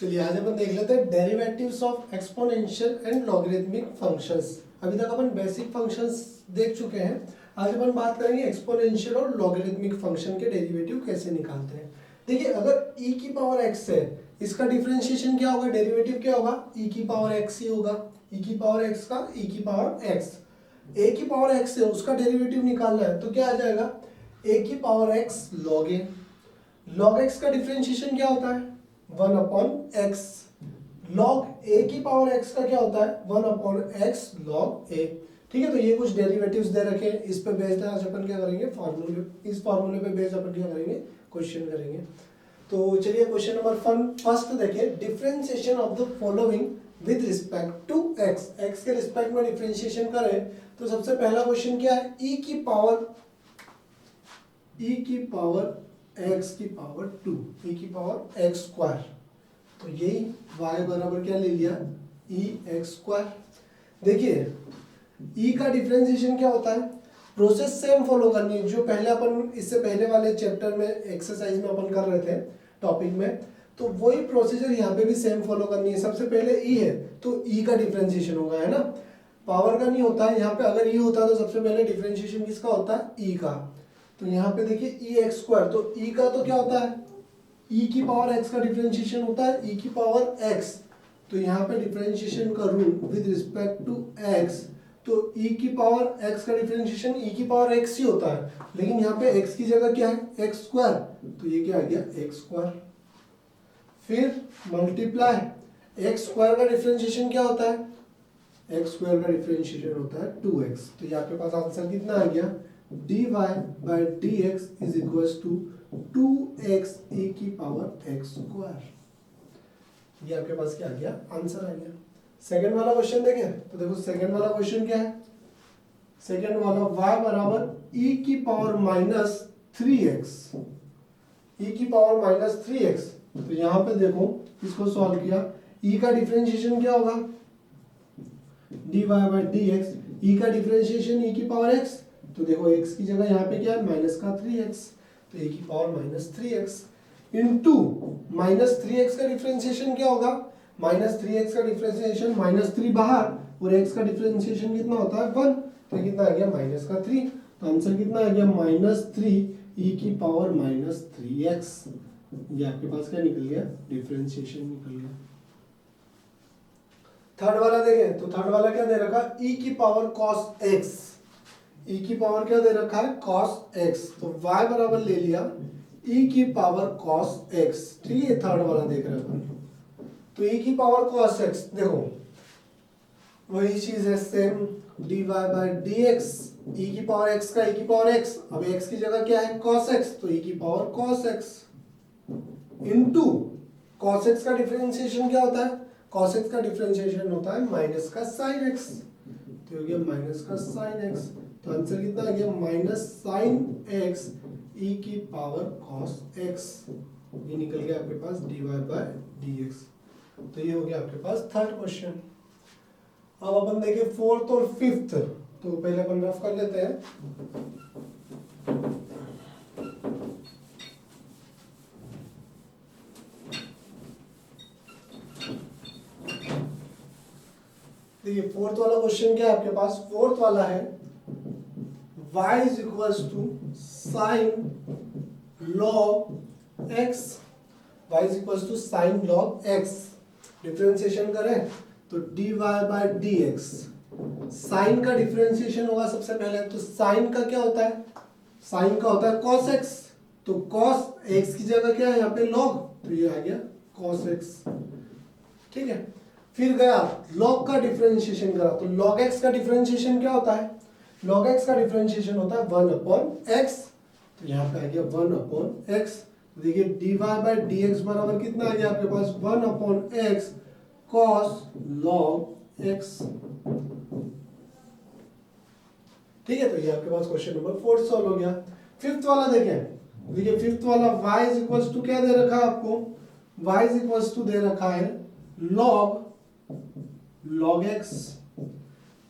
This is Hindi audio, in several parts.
चलिए आज अपन देख लेते हैं derivatives of exponential and logarithmic functions. अभी तक अपन बेसिक फंक्शंस देख चुके हैं। आज अपन बात करेंगे एक्सपोनेंशियल और लॉगरिथमिक फंक्शन के डेरिवेटिव कैसे निकालते हैं। देखिए अगर e की पावर x है, इसका डिफरेंशिएशन क्या होगा, डेरिवेटिव क्या होगा, e की पावर x ही होगा। e की पावर x का e की पावर x, a की पावर x है उसका डेरिवेटिव निकालना है तो क्या आ जाएगा, a की power x log a। log x का डिफरेंशिएशन क्या होता है, 1 अपॉन x। log a की पावर x का क्या होता है, 1 अपॉन x log a। ठीक है, तो ये कुछ डेरिवेटिव्स दे रखे हैं, इस पे बेस्ड आज अपन क्या करेंगे, फार्मूले, इस फार्मूले पे बेस्ड अपन क्या करेंगे, क्वेश्चन करेंगे। तो चलिए क्वेश्चन नंबर फर्स्ट देखिए, differentiation of the following with respect to x। x के रिस्पेक्ट में डिफरेंशिएशन करें तो सबसे पहला क्वेश्चन क्या है, e की पावर x की पावर 2, e की पावर x स्क्वायर, तो यही y बराबर क्या ले लिया, e x स्क्वायर। देखिए e का डिफरेंशिएशन क्या होता है, प्रोसेस सेम फॉलो करनी है जो पहले अपन इससे पहले वाले चैप्टर में एक्सरसाइज में अपन कर रहे थे टॉपिक में, तो वही प्रोसीजर यहाँ पे भी सेम फॉलो करनी है। सबसे पहले e है तो e का डिफरेंशिएशन होगा, है ना, पावर का नहीं होता है यहाँ पे। अगर e होता तो सबसे पहले डिफरेंशिएशन किसका होता है, e का। तो यहाँ पे देखिए e x स्क्वायर, तो e का तो क्या होता है, e की पावर x का डिफरेंशिएशन होता है e की पावर x। तो यहाँ पे डिफरेंशिएशन करूँ विद रिस्पेक्ट टू x, तो e की पावर x का डिफरेंशिएशन e की पावर x ही होता है, लेकिन यहाँ पे x की जगह क्या है, x स्क्वायर, तो ये क्या आ गया, x स्क्वायर। फिर मल्टीप्लाई x स्क्वायर का डिफरेंशिएशन क्या होता है, x स्क्वायर का डिफरेंशिएशन होता है 2x। तो ये आपके पास आंसर कितना आ गया, dy by dx is equals to 2x e की पावर x स्क्वायर। ये आपके पास क्या आ गया, आंसर आ गया। सेकंड वाला क्वेश्चन देखें तो देखो सेकंड वाला क्वेश्चन क्या है, सेकंड वाला y बराबर e की पावर माइनस 3x, e की पावर माइनस 3x। तो यहाँ पे देखो इसको सॉल्व किया, e का डिफरेंशिएशन क्या होगा, dy बाय dx, e का डिफरेंशिएशन e की पावर x, तो देखो x की जगह यहाँ पे क्या है, माइनस का 3x, तो e की power minus 3x into minus 3x का डिफरेंशिएशन क्या होगा, माइनस 3x का डिफरेंशिएशन माइनस 3 बाहर और x का डिफरेंशिएशन कितना होता है 1, तो कितना आ गया माइनस का 3। तो आंसर कितना आ गया, माइनस 3 e की पावर माइनस 3x। ये आपके पास क्या निकल गया, डिफरेंशिएशन निकल गया। थर्ड वाला देखें तो थर्ड वाला क्या दे रखा, e की पावर cos x, e की पावर क्या दे रखा है, cos x। तो y बराबर ले लिया e की पावर cos x। ठीक है, थर्ड वाला देख रहे हैं, तो e की पावर cos x, देखो वही चीज है same, dy by dx, e की पावर x का e की पावर x, अब x की जगह क्या है, cos x, तो e की power cos x into cos x का डिफरेंशिएशन क्या होता है, cos x का डिफरेंशिएशन होता है माइनस का sin x, तो हो गया माइनस का sin x। तो आंसर कितना आ गया, माइनस sin x e की पावर cos x। ये निकल गया आपके पास dy बाय dx। तो ये हो गया आपके पास थर्ड क्वेश्चन। अब अपन देखें फोर्थ और फिफ्थ, तो पहले अपन रफ कर लेते हैं। देखिए फोर्थ वाला क्वेश्चन क्या है आपके पास, फोर्थ वाला है y is equals to sine log x, y is equals to sine log x। Differentiation करें तो dy बाय dx, साइन का डिफरेंशिएशन होगा सबसे पहले, तो साइन का क्या होता है, साइन का होता है cos x, तो cos x की जगह क्या है यहाँ पे log, तो ये आ गया cos x। ठीक है, फिर गया log का डिफरेंशिएशन करा, तो log x का डिफरेंशिएशन क्या होता है, log x का डिफरेंशिएशन होता है 1 अपॉन x, तो यहाँ पे आ गया 1 अपॉन x। देखिए dy बाय dx बराबर कितना आ गया आपके पास, 1 upon x cos log x। ठीक है, तो ये आपके पास क्वेश्चन नंबर 4 सॉल्व हो गया। फिफ्थ वाला देखें, देखिए फिफ्थ वाला y इज इक्वल्स टू क्या दे रखा है आपको, y इज इक्वल्स टू दे रखा है log x।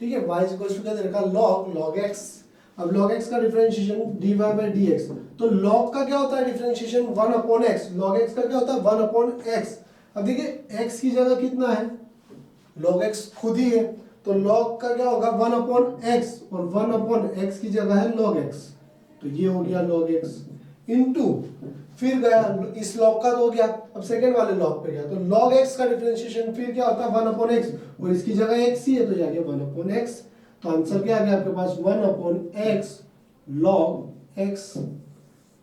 ठीक है, y इज इक्वल्स टू क्या दे रखा है, log x। अब log x का डिफरेंशिएशन dy बाय dx, तो log का क्या होता है differentiation 1 upon x, log x का क्या होता है 1 अपॉन x। अब देखिए x की जगह कितना है, log x खुद ही है, तो log का क्या होगा 1/x, और 1/x की जगह है log x, तो ये हो गया log x इनटू फिर गया इस log का तो हो गया, अब सेकंड वाले log पे गया, तो log x का डिफरेंशिएशन फिर क्या होता है 1/x, और इसकी जगह x ही है तो ये आ गया 1/x, तो आंसर क्या आ गया आपके पास 1/x log x,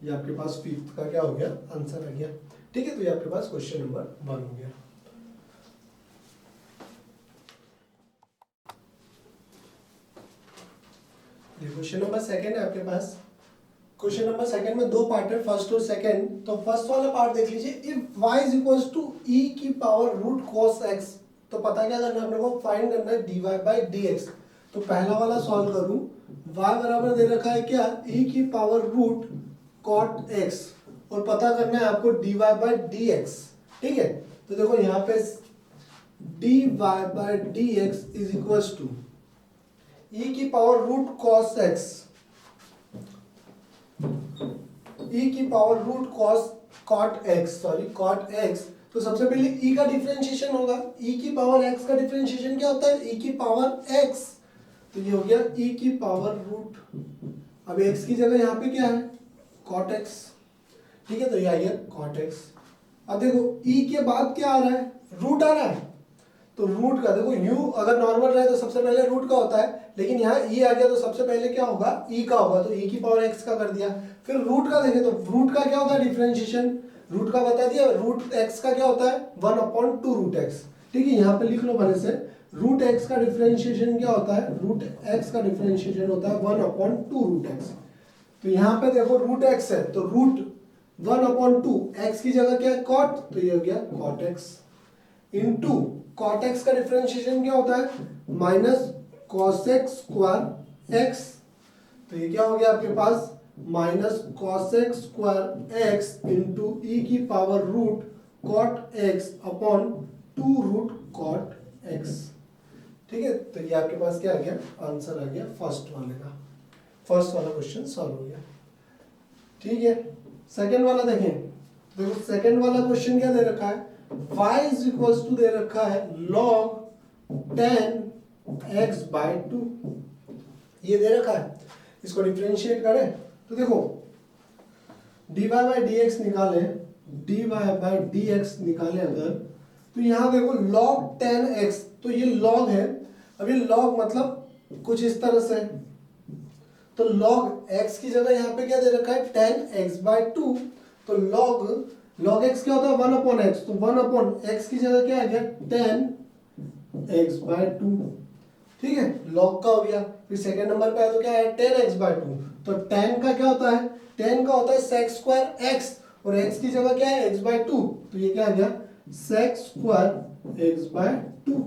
ये आपके पास फिफ्थ का क्या हो गया आंसर आ गया। ठीक है, तो ये आपके पास क्वेश्चन नंबर 1 हो गया। क्वेश्चन नंबर सेकंड है आपके पास। क्वेश्चन नंबर सेकंड में दो पार्ट है, फर्स्ट और सेकंड। तो फर्स्ट वाला पार्ट देख लीजिए, if y is equals to e की पावर रूट cos x, तो पता क्या करना है अपने को, फाइंड करना है dy बाई dx। तो पहला वाला सॉल्व करूं, y बराबर दे रखा है क्या, e की पावर रूट cot x, और पता करना है आपको dy बाई dx। ठीक है, तो देखो यहाँ पे dy by dx is equals to e की power root cos x, e की पावर रूट cot x। तो सबसे पहले e का डिफरेंशिएशन होगा, e की पावर x का डिफरेंशिएशन क्या होता है, e की पावर x, तो ये हो गया e की पावर रूट, अब x की जगह यहाँ पे क्या है cot x। ठीक है, तो ये आ गया cot x। अब देखो e के बाद क्या आ रहा है, रूट आ रहा है, तो रूट का देखो u अगर नॉर्मल रहे तो सबसे पहले रूट का होता है, लेकिन यहाँ e आ गया तो सबसे पहले क्या होगा e का होगा, तो e की पावर x का कर दिया। फिर रूट का देखें तो रूट का क्या होता है डिफरेंशिएशन, रूट का बता दिया, रूट x का क्या होता है 1/2 रूट x। ठीक है, यहाँ पे लिख लो बने से, रूट x का डिफरेंशिएशन क्या होता है, रूट x का डिफरेंशिएशन होता है 1/2 रूट x। तो यहाँ पे देखो रूट x है, तो रूट 1/2 x की जगह क्या है cot, तो ये हो गया cot x into cot x का डिफरेंशिएशन क्या होता है minus cos x square x, तो ये क्या हो गया आपके पास minus cos x square x into e की power root cot x upon 2 root cot x। ठीक है, तो ये आपके पास क्या आ गया आंसर आ गया फर्स्ट वाले का, फर्स्ट वाला क्वेश्चन सॉल्व हो गया। ठीक है, सेकंड वाला देखें, देखो सेकंड वाला क्वेश्चन क्या दे रखा है, y इज इक्वल्स टू दे रखा है log 10x बाई 2, ये दे रखा है, इसको डिफरेंशिएट करें तो देखो dy बाई dx निकाले, dy बाई dx निकाले अगर, तो यहाँ देखो log 10x, तो ये log है, अब ये log मतलब कुछ इस तरह से, तो log x की जगह यहाँ पे क्या दे रखा है 10x बाई 2, तो log x क्या होता है 1/x, तो 1/x की जगह क्या आ गया 10x बाई 2। ठीक है, log का हो गया। फिर सेकंड नंबर पे आया तो क्या है 10x बाई 2, तो 10 का क्या होता है, 10 का होता है sec स्क्वायर x, और x की जगह क्या है x बाई 2, तो ये क्या आ गया sec square x by 2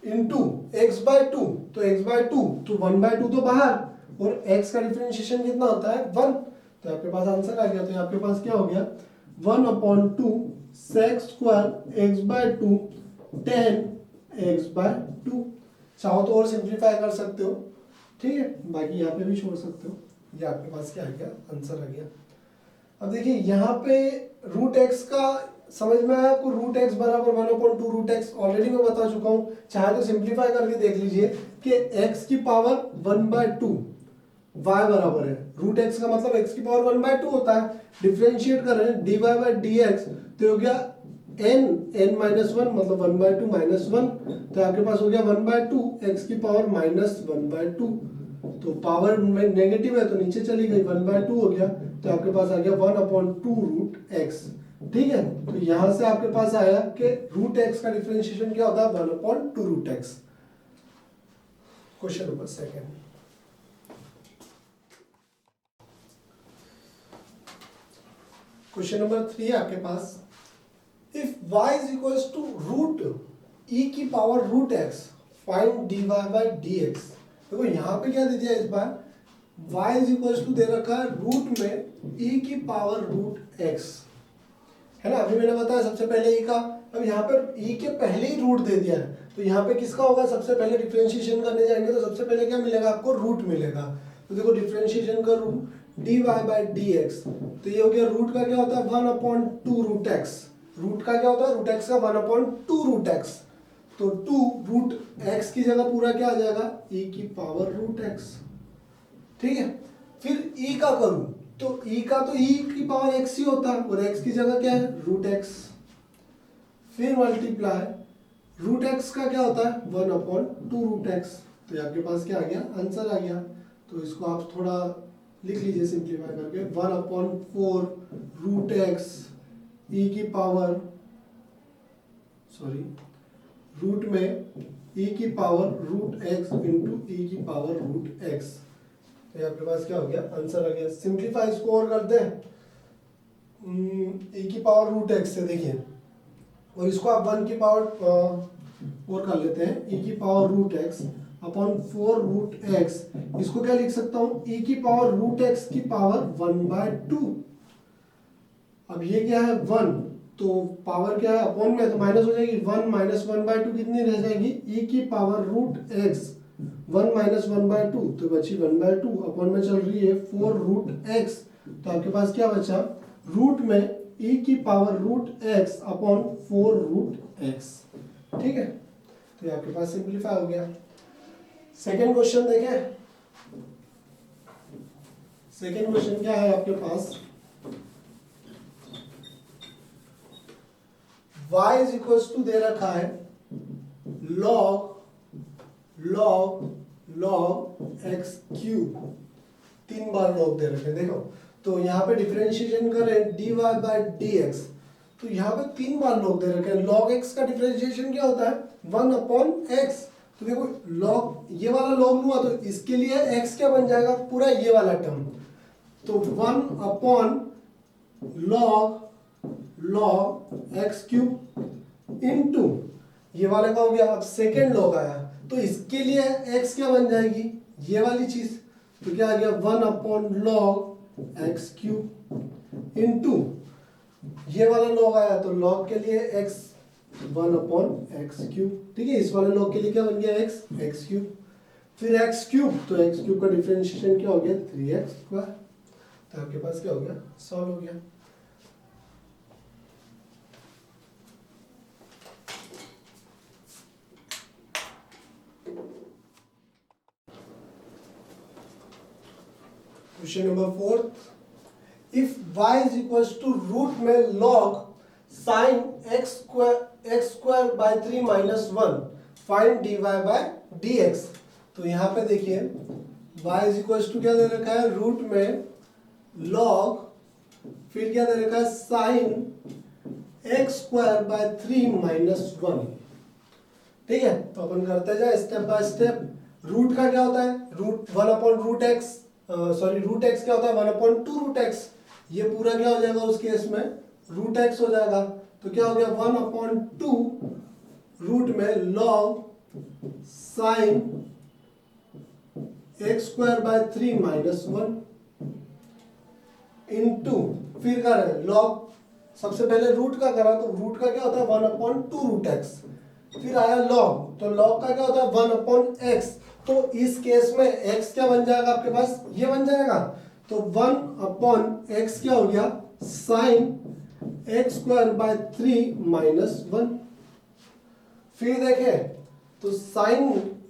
into x by 2, तो x बाई 2 तो 1/2 तो बाहर, और x का डिफरेंशिएशन कितना होता है 1, तो आपके पास आंसर आ गया। तो आपके पास क्या हो गया 1/2 sec square x by 2 10x by 2। चाहो तो और सिंप्लीफाई कर सकते हो, ठीक है, बाकी यहाँ पे भी छोड़ सकते हो। ये आपके पास क्या आ गया आंसर आ गया। अब देखिए यहाँ पे रूट एक्स का समझ में आया आपको, रूट एक्स बराबर 1/2 रूट एक्स ऑलरेडी मैं बता चुका हूँ, चाहे तो सिंप्लीफाई करके देख लीजिए कि x की पावर 1/2 y बराबर है, रूट एक्स का मतलब x की पावर 1/2 होता है, डिफरेंशिएट कर रहे हैं dy बाई dx, तो हो गया n -1 मतलब 1/2 -1, तो आपके पास हो गया 1/2 x की पावर -1/2, तो पावर में नेगेटिव है तो नीचे चली गई 1/2 हो गया, तो आपके पास आ गया 1/2 रूट एक्स। ठीक है, तो यहां से आपके पास आया कि रूट एक्स का डिफरेंशिएशन क्या होता है 1/2 root X. Question number second, question number 3 आपके पास, if y is equals to root e की power root x find dy by dx। देखो यहाँ पे क्या दे दिया इस बार, y इज इक्वल्स टू दे रखा है रूट में e की पावर रूट x, है ना, अभी मैंने बताया सबसे पहले e का, अब यहाँ पर e के पहले ही रूट दे दिया है, तो यहाँ पे किसका होगा, सबसे पहले डिफरेंशिएशन करने जाएंगे तो सबसे पहले क्या मिलेगा आपको रूट मिलेगा, तो देखो डिफरेंशिएशन करूँ D Y by D X, तो ये हो गया रूट का क्या होता है 1/2 रूट एक्स, रूट का क्या होता है रूट एक्स का 1/2 रूट एक्स, तो 2 रूट एक्स की जगह पूरा क्या आ जाएगा e की पावर रूट एक्स। ठीक है, फिर e का करूं तो e का तो e की पावर x ही होता है और x की जगह क्या है रूट एक्स, फिर मल्टीप्लाई रूट एक्स का क्या होता है 1/2 रूट एक्स, तो ये आपके पास क्या आ गया आंसर आ गया। तो इसको आप थोड़ा लिख लीजिए सिंप्लीफाई करके 1/4 रूट एक्स ई की पावर रूट में e की power root x into e की पावर रूट एक्स, तो ये आपके पास क्या हो गया आंसर आ गया। सिंप्लीफाई इसको और करते हैं e की पावर रूट एक्स से, देखिए और इसको आप 1 की पावर और कर लेते हैं e की power root X upon 4 root X, इसको क्या लिख सकता हूं e की पावर रूट एक्स की पावर 1/2। अब ये क्या है 1, तो पावर क्या है अपॉन में तो माइनस हो जाएगी 1 माइनस 1/2 कितनी रह जाएगी e की पावर रूट एक्स 1 माइनस 1/2, तो बची 1/2 अपॉन में चल रही है 4 रूट एक्स, तो आपके पास क्या बचा रूट में e की power root X upon 4 root X. ठीक है, तो ये आपके पास सिंप्लीफाई हो गया। सेकेंड क्वेश्चन देखें, सेकेंड क्वेश्चन क्या है आपके पास y इज इक्वल टू दे रखा है log x क्यूब, 3 बार log दे रखे हैं देखो, तो यहाँ पे डिफरेंशिएशन करें dy बाई dx, तो यहाँ पे 3 बार log दे रखे हैं। log x का डिफरेंशिएशन क्या होता है 1/x, तो देखो log ये वाला log लूंगा तो इसके लिए x क्या बन जाएगा पूरा ये वाला टर्म, तो 1/log x क्यूब इनटू ये वाले का हो गया। अब सेकेंड log आया तो इसके लिए x क्या बन जाएगी ये वाली चीज, तो क्या आ गया 1/log x क्यूब इनटू ये वाला log आया तो log के लिए x 1/x क्यूब। ठीक है, इस वाले log के लिए क्या बन गया x क्यूब, फिर x क्यूब, तो x क्यूब का डिफरेंशिएशन क्या हो गया 3x स्क्वायर, तो आपके पास क्या हो गया सॉल्व हो गया। Question number 4, if y is equal to root में log sin x square by 3 minus 1 find dy by dx, तो यहाँ पे देखिए y इज इक्वल टू क्या दे रखा है रूट में log फिर क्या दे रखा है sin x square by 3 minus 1। ठीक है, तो अपन करते जाए स्टेप बाय स्टेप। रूट का क्या होता है रूट 1/रूट एक्स, रूट एक्स क्या होता है 1/2 रूट एक्स, ये पूरा क्या हो जाएगा उस केस में रूट एक्स हो जाएगा, तो क्या हो गया 1/2 रूट में log sin x square by 3 minus 1 into फिर कर रहे log, सबसे पहले रूट का करा तो रूट का क्या होता है 1/2 रूट एक्स, फिर आया log, तो log का क्या होता है 1/x, तो इस केस में x क्या बन जाएगा आपके पास ये बन जाएगा, तो 1/x क्या हो गया sin x square by 3 minus 1। फिर देखें तो sin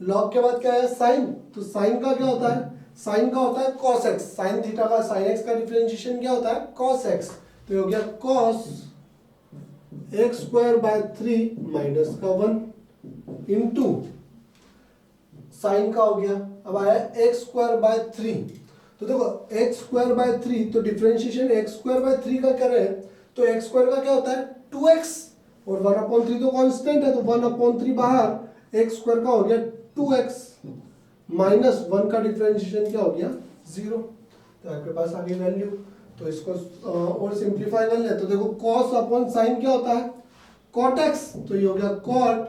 log के बाद क्या है sin, तो sin का क्या होता है sin का होता है cos x, sin थीटा का sin x का डिफरेंशिएशन क्या होता है cos x, तो ये हो गया cos x square by 3 minus का 1 इनटू साइन का हो गया। अब आया x स्क्वायर बाय 3, तो देखो x स्क्वायर बाय 3, तो डिफरेंशिएशन x स्क्वायर बाय 3 का करें तो x स्क्वायर का क्या होता है 2x और 1/3 तो कांस्टेंट है, तो 1/3 बाहर x स्क्वायर का हो गया 2x माइनस 1 का डिफरेंशिएशन क्या हो गया 0, तो आपके पास आ गई वैल्यू। तो इसको और सिंप्लीफाई कर ले तो देखो cos अपॉन साइन क्या होता है cot x, तो ये हो गया cot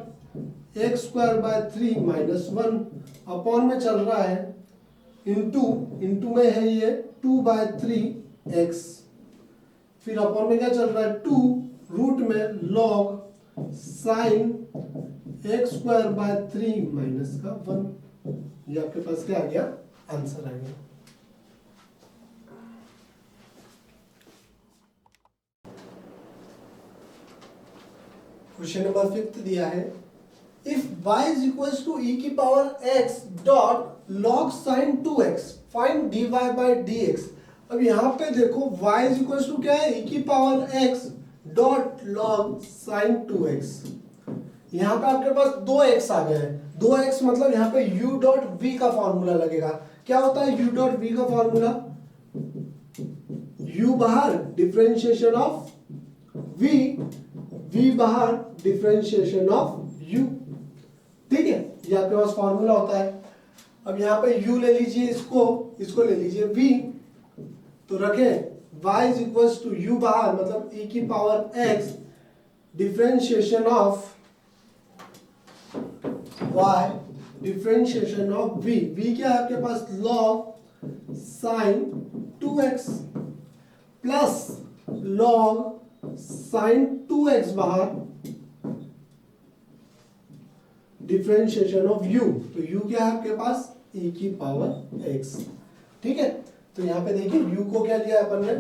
x square by 3 minus 1 upon में चल रहा है इंटू में है ये 2/3x, फिर अपॉन में क्या चल रहा है 2 रूट में log sin x square by 3 minus का 1, ये आपके पास क्या आ गया आंसर आ गया। क्वेश्चन नंबर 5 दिया है, if y is equals to e की power x dot log sin 2x find dy by dx। अब यहाँ पे देखो y इज इक्वल्स टू क्या है, e की power x dot log sin 2x। यहाँ पे आपके पास दो x आ गए हैं, दो x मतलब यहाँ पे u डॉट v का फॉर्मूला लगेगा। क्या होता है u डॉट v का फॉर्मूला, u बाहर डिफरेंशिएशन ऑफ v, v बाहर डिफरेंशिएशन ऑफ u। ठीक है, ये आपके पास फॉर्मूला होता है। अब यहाँ पे u ले लीजिए, इसको ले लीजिए v, तो रखें y is equals to u बाहर मतलब e की power x differentiation of y differentiation of v। v क्या है आपके पास, log sin 2x plus log sin 2x बाहर डिफरेंशिएशन ऑफ u। तो u क्या है आपके पास, e की पावर x। ठीक है, तो यहाँ पे देखिए u को क्या लिया है अपन ने,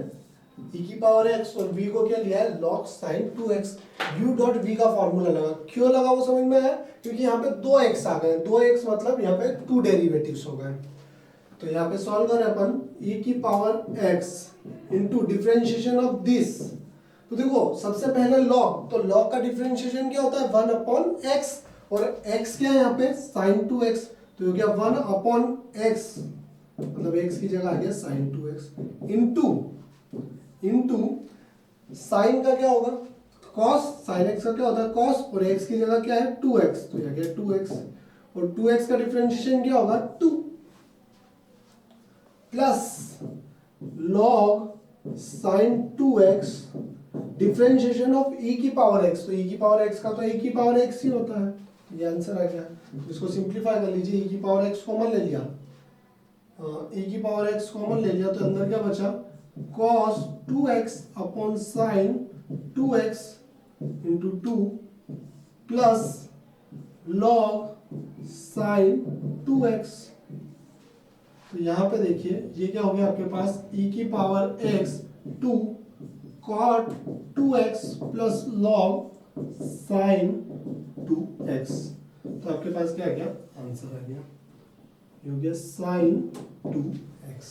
e की पावर x, और v को क्या लिया है, log sin 2x। u dot v का फॉर्मूला लगा, क्यों लगा वो समझ में आया, क्योंकि यहाँ पे दो x आ गए, दो x मतलब यहाँ पे टू डेरिवेटिव्स हो गए। तो यहाँ पे सॉल्व करें अपन, e की power x into differentiation of this. तो देखो सबसे पहले log, तो log का डिफरेंशिएशन क्या होता है, 1 अपॉन x, और x क्या है यहाँ पे sin 2x, तो ये क्या 1 अपॉन x मतलब x की जगह आ गया sin 2x इंटू sin का क्या होगा cos, sin x का क्या होता है cos, और x की जगह क्या है 2x, तो ये गया 2x, और 2x का डिफरेंशिएशन क्या होगा 2 plus log sin 2x differentiation of e की पावर x। तो e की पावर x का तो e की पावर x ही होता है, ये आंसर आ गया। इसको सिंपलीफाई कर लीजिए, e की पावर x कॉमन ले लिया, e की पावर x कॉमन ले लिया, तो अंदर क्या बचा cos 2x upon sin 2x into 2 plus log sin 2x। तो यहाँ पे देखिए ये क्या हो गया आपके पास, e की power x 2 cot 2x plus log sin 2x। तो आपके पास क्या आ गया, आंसर आ गया, ये हो गया sin 2x।